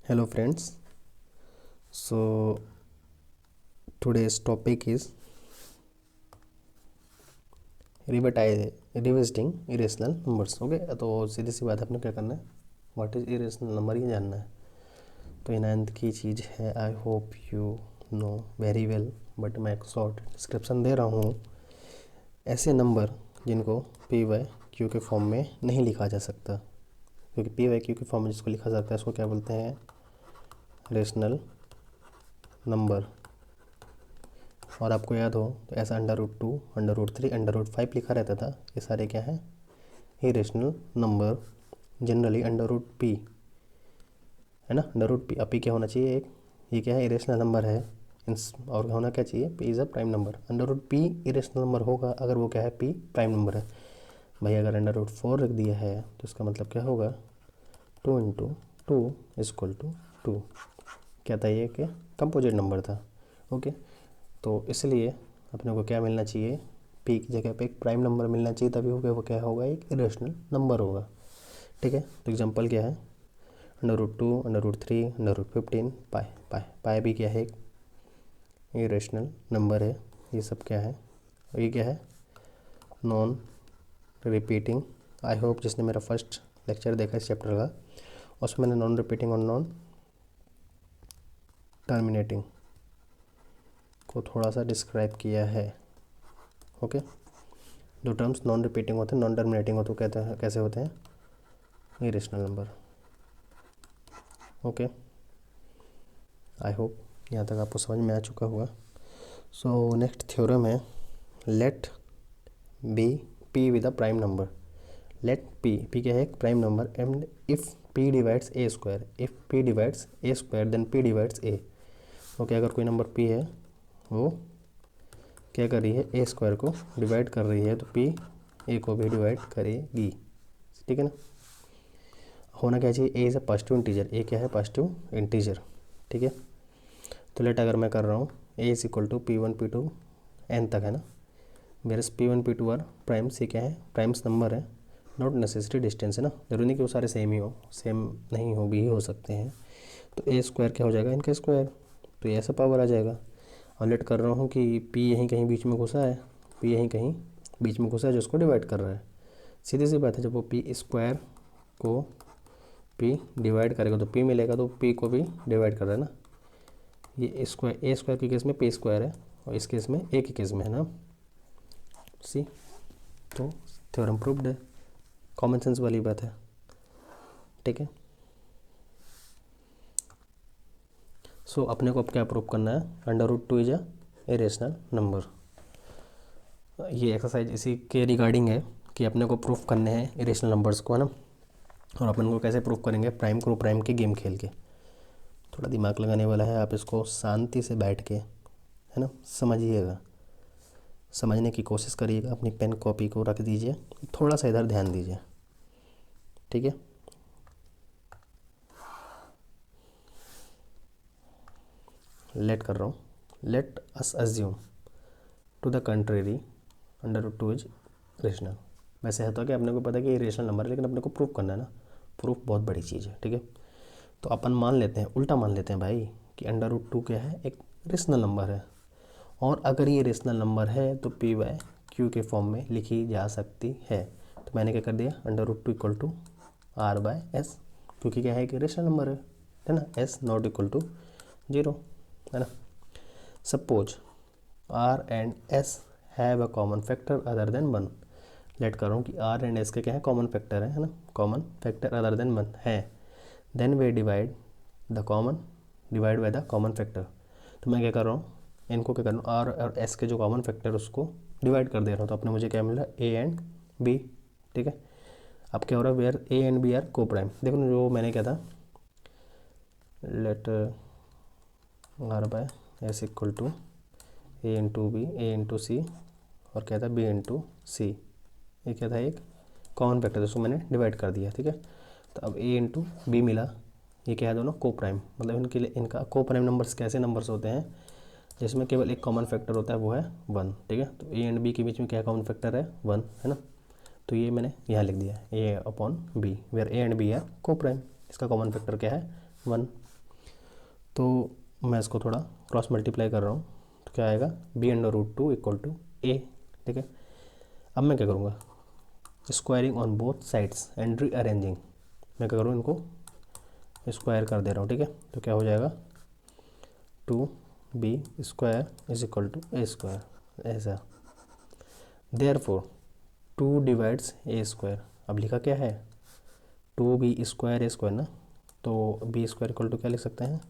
Hello friends. So today's topic is revisiting irrational numbers. Okay, तो सीधी सी बात है, अपने क्या करना है, व्हाट इज इरेशनल नंबर ये जानना है। तो ये 9th की चीज़ है, I hope you know very well, but मैं एक शॉर्ट डिस्क्रिप्शन दे रहा हूँ। ऐसे नंबर जिनको पी वाई क्यू के फॉर्म में नहीं लिखा जा सकता, क्योंकि पी वाई क्यू के फॉर्म में जिसको लिखा जाता है उसको क्या बोलते हैं, रेशनल नंबर। और आपको याद हो तो ऐसा √2, √3, √5 लिखा रहता था, ये सारे क्या हैं, इरेशनल नंबर। जनरली √p है ना, √p। अब p क्या होना चाहिए, एक ये क्या है, इरेशनल नंबर है। और होना क्या चाहिए, p is a prime number. √p irrational number होगा अगर वो क्या है, p प्राइम नंबर है। भाई अगर √4 रख दिया है तो इसका मतलब क्या होगा, 2 × 2 = 2। क्या था ये, कि कंपोजिट नंबर था। ओके, तो इसलिए अपने को क्या मिलना चाहिए, पी की जगह पे एक प्राइम नंबर मिलना चाहिए, तभी होगा वो क्या होगा, एक इरेशनल नंबर होगा। ठीक है, तो एग्जांपल क्या है, √2, √3, √15, पाई पाई पाई भी क्या है, एक इरेशनल नंबर है। ये सब क्या है, ये क्या है, नॉन रिपीटिंग। आई होप जिसने मेरा फर्स्ट लेक्चर देखा इस चैप्टर का, उसमें मैंने नॉन रिपीटिंग और नॉन टर्मिनेटिंग को थोड़ा सा डिस्क्राइब किया है। ओके, जो टर्म्स नॉन रिपीटिंग होते हैं, नॉन टर्मिनेटिंग होते, कहते हैं कैसे होते हैं, irrational number. Okay, I hope यहाँ तक आपको समझ में आ चुका होगा। सो नेक्स्ट थ्योरम है, let be p with a prime number. Let p क्या है, एक prime number, and if p divides a square, if p divides a square then p divides a. Okay, अगर कोई नंबर पी है वो क्या कर रही है, ए स्क्वायर को डिवाइड कर रही है, तो पी ए को भी डिवाइड करेगी। ठीक है ना। होना क्या चाहिए, a is a positive integer, a क्या है, पॉजिटिव इंटीजर। ठीक है, तो लेट अगर मैं कर रहा हूँ a is equal to P1 P2 n तक है ना, मेरे P1 P2 आर प्राइम्स, ये क्या है, प्राइम्स नंबर है, नॉट नेसेसरी डिस्टेंस है ना, जरूरी नहीं कि वो सारे सेम ही हो, सेम नहीं हो भी हो सकते हैं। तो ए स्क्वायर क्या हो जाएगा, इनका स्क्वायर, तो ये ऐसा पावर आ जाएगा। और लेट कर रहा हूँ कि पी यहीं कहीं बीच में घुसा है, पी यहीं कहीं बीच में घुसा है जो उसको डिवाइड कर रहा है। सीधी सी बात है, जब वो पी स्क्वायर को पी डिवाइड करेगा तो पी मिलेगा, तो पी को भी डिवाइड कर रहा है ना। ये स्क्वायर, ए स्क्वायर के केस में पी स्क्वायर है, और इस केस में ए के केस में है ना, सी। तो थ्योरम प्रूव्ड है, कॉमन सेंस वाली बात है। ठीक है, सो अपने को अब क्या प्रूव करना है, √2 इज अ इरेशनल नंबर। ये एक्सरसाइज इसी के रिगार्डिंग है कि अपने को प्रूफ करने हैं इरेशनल नंबर्स को, है ना। और अपन को कैसे प्रूफ करेंगे, प्राइम को प्राइम के गेम खेल के। थोड़ा दिमाग लगाने वाला है, आप इसको शांति से बैठ के, है ना, समझिएगा, समझने की कोशिश करिएगा। अपनी पेन कॉपी को रख दीजिए, थोड़ा सा इधर ध्यान दीजिए। ठीक है, लेट कर रहा हूँ, let us assume to the contrary √2 is rational. वैसे है तो कि अपने को पता है कि ये रेशनल नंबर है, लेकिन अपने को प्रूफ करना है ना, प्रूफ बहुत बड़ी चीज़ है। ठीक है, तो अपन मान लेते हैं, उल्टा मान लेते हैं भाई, कि √2 क्या है, एक रेशनल नंबर है, और अगर ये रेशनल नंबर है तो पी वाई क्यू के फॉर्म में लिखी जा सकती है। तो मैंने क्या कर दिया, √2 = R/S, क्योंकि क्या है कि रेशनल नंबर है ना, S नॉट इक्वल टू 0, है ना। Suppose R and S have a common factor other than 1। Let कर रहा हूँ कि R एंड S के क्या है, कॉमन फैक्टर है ना, कॉमन फैक्टर अदर देन 1 है। Then they divide by the common factor. तो मैं क्या कर रहा हूँ, इनको क्या कर रहा हूँ, R और S के जो कॉमन फैक्टर उसको डिवाइड कर दे रहा हूँ, तो अपने मुझे क्या मिल रहा है, A एंड B। ठीक है, अब क्या हो रहा है, where A and B are coprime. देखो ना, जो मैंने क्या था, let R/S equal to A into B, A into C, और क्या था, B इंटू C। ये क्या था, एक कॉमन फैक्टर, जिसको मैंने डिवाइड कर दिया। ठीक है, तो अब A इंटू B मिला, ये क्या है, दोनों को प्राइम, मतलब इनके लिए इनका को प्राइम नंबर्स कैसे नंबर्स होते हैं, जिसमें केवल एक कॉमन फैक्टर होता है, वो है 1। ठीक है, तो A एंड B के बीच में क्या कॉमन फैक्टर है, 1, है ना। तो ये मैंने यहाँ लिख दिया A/B, where A and B है को प्राइम, इसका कॉमन फैक्टर क्या है, 1। तो मैं इसको थोड़ा क्रॉस मल्टीप्लाई कर रहा हूँ, तो क्या आएगा b/√2 इक्वल टू a। ठीक है, अब मैं क्या करूँगा, squaring on both sides and rearranging, मैं क्या करूँ, इनको स्क्वायर कर दे रहा हूँ। ठीक है, तो क्या हो जाएगा 2b² is equal to a², ऐसा। देयरफॉर 2 डिवाइड्स a², अब लिखा क्या है 2b² a² ना, तो b² इक्वल टू क्या लिख सकते हैं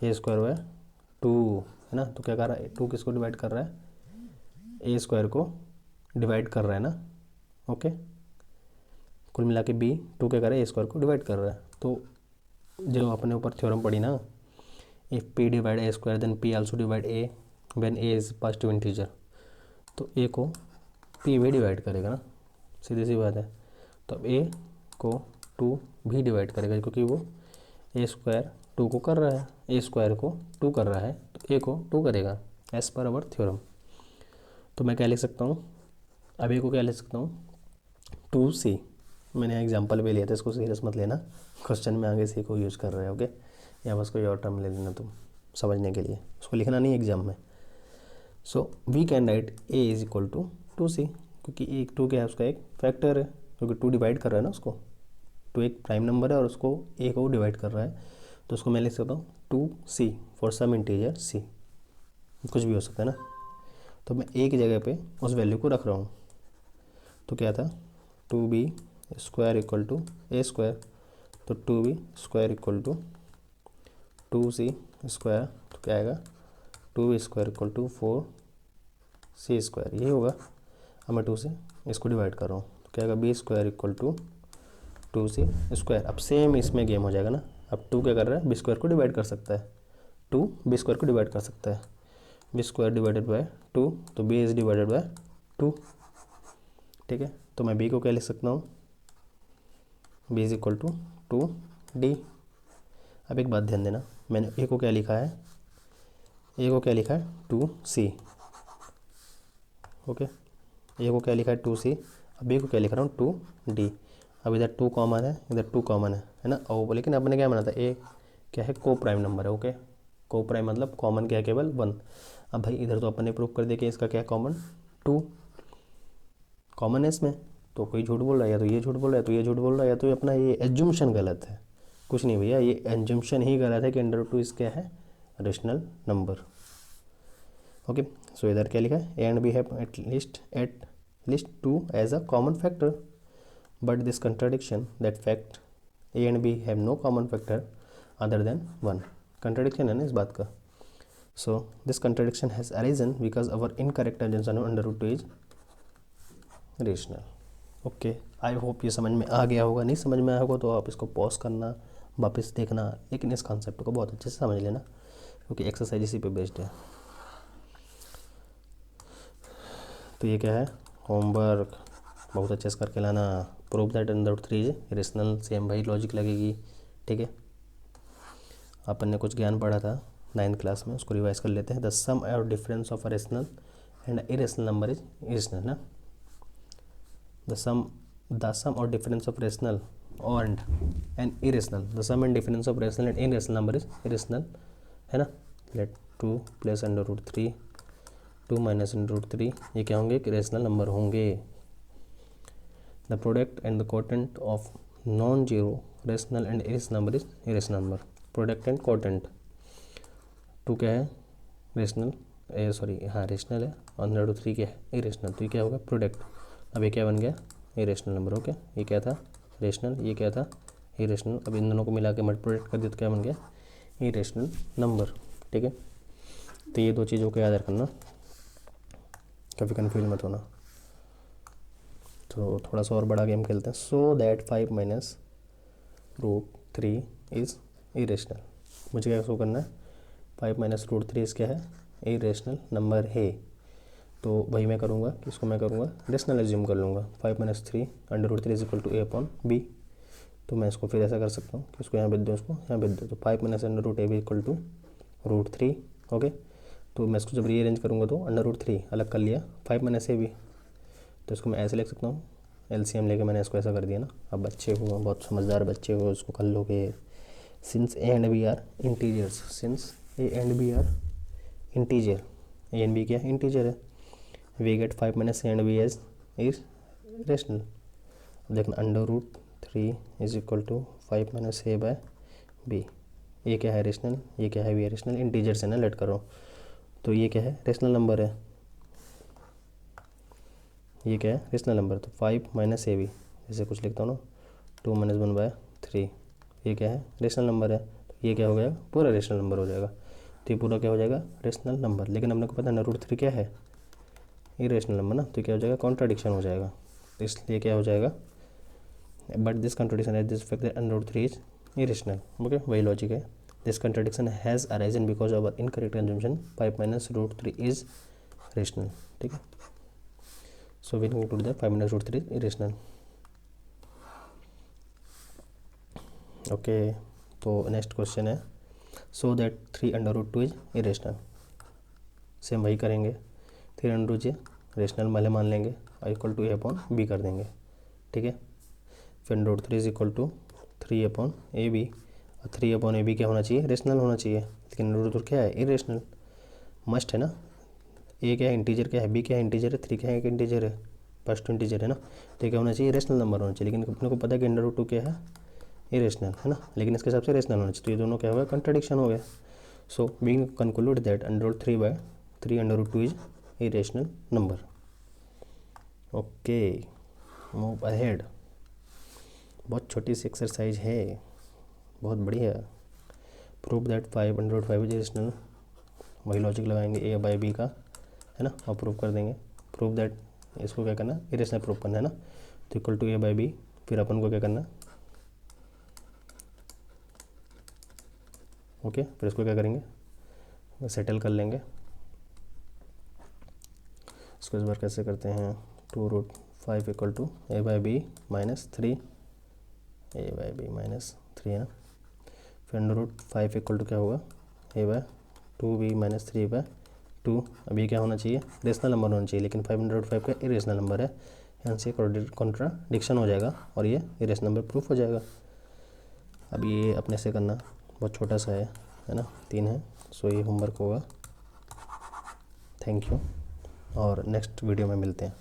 a² 2, है ना। तो क्या कर रहा है 2 किसको डिवाइड कर रहा है, a² को डिवाइड कर रहा है ना। ओके, कुल मिला के b 2 क्या कर रहा है a² को डिवाइड कर रहा है। तो जो अपने ऊपर थ्योरम पड़ी ना, if p divide a² then p also divide a when a is positive integer, तो a को p भी डिवाइड करेगा ना, सीधी सी बात है। तो अब a को 2 भी डिवाइड करेगा, क्योंकि वो a² 2 को कर रहा है, a² को 2 कर रहा है, तो a को 2 करेगा एज पर अवर थ्योरम। तो मैं क्या लिख सकता हूँ, अब a को क्या लिख सकता हूँ 2c। मैंने एग्जांपल भी लिया था, इसको सीरियस मत लेना, क्वेश्चन में आगे सी को यूज़ कर रहे हो। ओके, या बस कोई और टर्म ले लेना तुम समझने के लिए, उसको लिखना नहीं एग्जाम में। So we can write a is equal to 2c, क्योंकि एक 2 क्या है, उसका एक फैक्टर है, क्योंकि 2 डिवाइड कर रहा है ना उसको, 2 एक प्राइम नंबर है और उसको a को डिवाइड कर रहा है, तो उसको मैं लिख सकता हूँ 2c for some integer c, कुछ भी हो सकता है ना। तो मैं a की जगह पे उस वैल्यू को रख रहा हूँ, तो क्या था 2b² इक्वल टू a², तो 2b² इक्वल टू 2c², तो क्या आएगा 2b² इक्वल टू 4c², यही होगा। अब मैं 2 से इसको डिवाइड कर रहा हूँ, तो क्या आएगा b² इक्वल टू 2c²। अब सेम इसमें गेम हो जाएगा ना, अब 2 क्या कर रहा है b² को डिवाइड कर सकता है, 2 b² को डिवाइड कर सकता है, b² डिवाइडेड बाय 2, तो b इज डिवाइडेड बाय 2। ठीक है, तो मैं b को क्या लिख सकता हूँ, b is equal to 2d। अब एक बात ध्यान देना, मैंने a को क्या लिखा है, a को क्या लिखा है 2c। ओके, a को क्या लिखा है 2c, अब b को क्या लिख रहा हूँ 2d। अब इधर 2 कॉमन है, इधर 2 कॉमन है ना। और लेकिन अपने क्या माना था a क्या है को प्राइम नंबर है। ओके, को प्राइम मतलब कॉमन क्या है केवल 1। अब भाई इधर तो अपने प्रूव कर दे कि इसका क्या कॉमन 2 कॉमन है इसमें, तो कोई झूठ बोल रहा है, या तो ये झूठ बोल रहा है, तो ये झूठ बोल रहा है, या तो ये अपना ये एज्यूम्शन गलत है। कुछ नहीं भैया, ये एज्यूम्शन ही गलत है कि √2 इस क्या है रेशनल नंबर। ओके, सो इधर क्या लिखा है a and b have at least 2 as a common factor, but this contradiction that fact a and b have no common factor other than 1, contradiction है ना इस बात का। So this contradiction has arisen because our incorrect assumption of √2 is rational. Okay, I hope ये समझ में आ गया होगा, नहीं समझ में आया होगा तो आप इसको पॉज करना, वापस देखना, लेकिन इस कॉन्सेप्ट को बहुत अच्छे से समझ लेना, क्योंकि एक्सरसाइज इसी पे बेस्ड है। तो ये क्या है होमवर्क, बहुत अच्छे से करके लाना। Prove that √3 is rational, same भाई लॉजिक लगेगी। ठीक है, अपन ने कुछ ज्ञान पढ़ा था 9th क्लास में, उसको रिवाइज कर लेते हैं। द सम और difference of a rational and irrational number is irrational ना। the sum or difference of rational and irrational, the sum and difference of rational and irrational number is irrational, है ना। let 2 plus √3 2 minus √3 ये क्या होंगे कि rational number होंगे। the product and the quotient of non-zero rational and irrational number is irrational number। product and quotient 2 क्या है rational, sorry हाँ रेशनल है, और √3 क्या है इरेशनल, तो ये क्या होगा प्रोडक्ट। अब ये क्या बन गया इरेशनल नंबर। ओके, ये क्या था रेशनल, ये क्या था इरेशनल। अब इन दोनों को मिला के मल्टीप्लाई कर दिया तो क्या बन गया इरेशनल नंबर। ठीक है, तो ये दो चीज़ों को याद रखना, कभी कन्फ्यूज मत होना। तो थोड़ा सा और बड़ा गेम खेलते हैं। So that 5 minus √3 is irrational. मुझे क्या शो करना है 5 माइनस √3 इज़ क्या है इरेशनल नंबर है। तो वही मैं करूँगा कि इसको मैं करूँगा रेशनल एज्यूम कर लूँगा। 5 minus 3 √3 is equal to a/b। तो मैं इसको फिर ऐसा कर सकता हूँ कि इसको यहाँ भेज दूँ, इसको यहाँ भेज दूँ, तो 5 माइनस √a भी इक्वल टू √3। ओके, तो मैं इसको जब रीअरेंज करूँगा तो √3 अलग कर लिया, 5 माइनस a भी, तो इसको मैं ऐसे लिख सकता हूँ। LCM लेके मैंने इसको ऐसा कर दिया ना। अब बच्चे हो बहुत समझदार बच्चे हो, इसको कर लोगे, since a and b are integers, since a and b are integer, a and b क्या है, इंटीजर है, we get 5 minus a and b as is rational. अब देखना √3 is equal to 5 minus a by b, ये क्या है rational, ये क्या है भी रेशनल, इंटीजर से ना लेट करो, तो ये क्या है रेशनल नंबर है, ये क्या है रेशनल नंबर, तो 5 माइनस ए बी जैसे कुछ लिखता हूँ ना, 2 माइनस 1/3, ये क्या है रेशनल नंबर है, तो ये क्या हो गया पूरा रेशनल नंबर हो जाएगा, तो ये पूरा क्या हो जाएगा रेशनल नंबर। लेकिन हमने को पता है √3 क्या है, इरेशनल नंबर ना, तो क्या हो जाएगा कॉन्ट्राडिक्शन हो जाएगा, तो इसलिए क्या हो जाएगा, बट दिस कॉन्ट्राडिक्शन है this fact that √3 is irrational. Okay, वही लॉजिक है, this contradiction has arisen because of incorrect consumption 5 minus √3 is rational. ठीक है, so we conclude that 5 minus √3 is irrational. Okay, तो नेक्स्ट क्वेश्चन है so that 3√2 is irrational, same वही करेंगे, 3√2 rational वाले मान लेंगे और इक्वल टू a/b कर देंगे। ठीक है, फिर √3 इज इक्वल टू 3/ab, और 3/ab क्या होना चाहिए रेशनल होना चाहिए, लेकिन √3 क्या है इरेशनल, मस्ट है ना, ए क्या है इंटीजर, क्या है बी क्या है इंटीजर है, 3 क्या है एक इंटीजर है, फर्स्ट इंटीजर है ना, तो ये क्या होना चाहिए रेशनल नंबर होना चाहिए, लेकिन अपने को पता है कि √2 क्या है इरेशनल है ना, लेकिन इसके हिसाब से रेशनल होना चाहिए, तो ये दोनों क्या हो गया कंट्राडिक्शन हो गया। So we conclude that √3/3 is irrational number. Okay, move ahead, बहुत छोटी सी एक्सरसाइज है, बहुत बढ़िया। प्रूव दैट 5/5 इज इरेशनल, वही लॉजिक लगाएंगे ए बाई बी का है ना, और प्रूव कर देंगे। प्रूव दैट, इसको क्या करना इरेशनल प्रूव करना है ना, तो equal to a by b, फिर अपन को क्या करना, ओके, फिर इसको क्या करेंगे सेटल कर लेंगे। इसको इस बार कैसे करते हैं, 2√5 equal to a by b minus 3, a by b minus 3 है ना, फिर √5 इक्वल टू क्या होगा a/2b माइनस 3/2। अब ये क्या होना चाहिए रेशनल नंबर होना चाहिए, लेकिन 5/5 का इरेशनल नंबर है, यहाँ से कॉन्ट्राडिक्शन हो जाएगा और ये इरेशनल नंबर प्रूफ हो जाएगा। अब ये अपने से करना, बहुत छोटा सा है ना, 3 है, सो ये होमवर्क होगा। थैंक यू, और नेक्स्ट वीडियो में मिलते हैं।